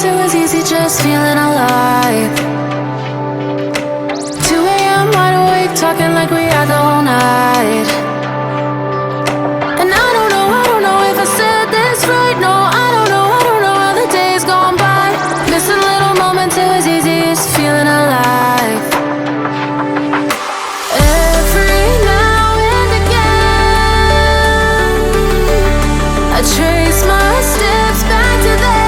moments it was easy just feeling alive. 2 a.m. wide awake, talking like we had the whole night. And I don't know if I said this right. No, I don't know how the days gone by. Missing little moments, it was easy just feeling alive. Every now and again, I trace my steps back to then.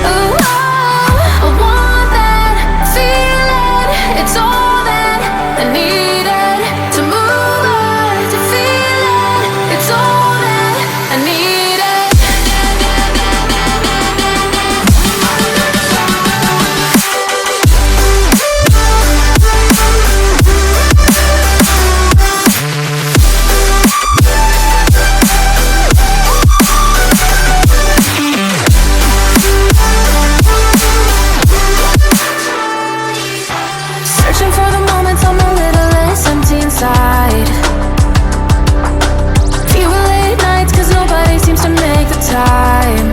Ooh, oh, I want that feeling. It's all that I needed to move on, to feel it. It's all that I needed. Searching for the moments I'm a little less empty inside. Fewer late nights cause nobody seems to make the time.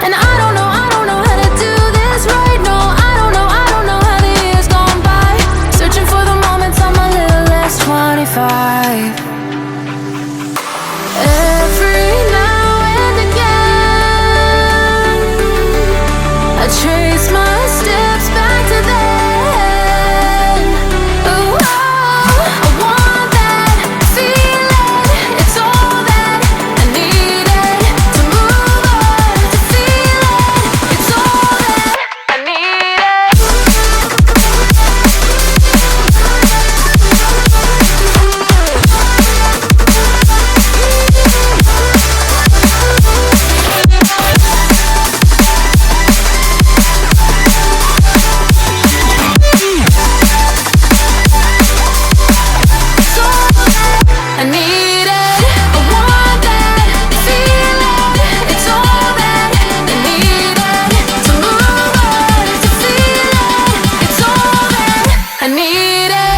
And I don't know how to do this right. No, I don't know how the years gone by. Searching for the moments I'm a little less 25. Every now and again, I trace my steps back to then. Ooh, oh, I want that feeling. It's all that I needed to move on, to feel it. It's all that I needed. It's all that I needed. I want that feeling. It's all that I needed to move on, to feel it. It's all that I needed.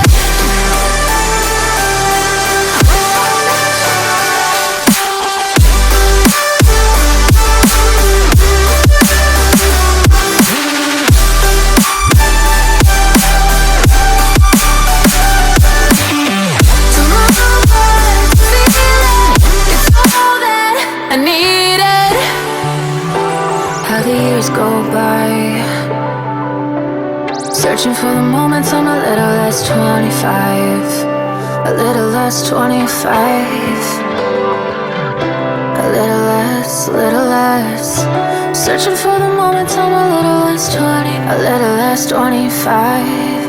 To move on, to feel it. It's all that I needed. How the years go by, searching for the moments I'm a little less 25. A little less 25. A little less. Searching for the moments I'm a little less 20. A little less 25.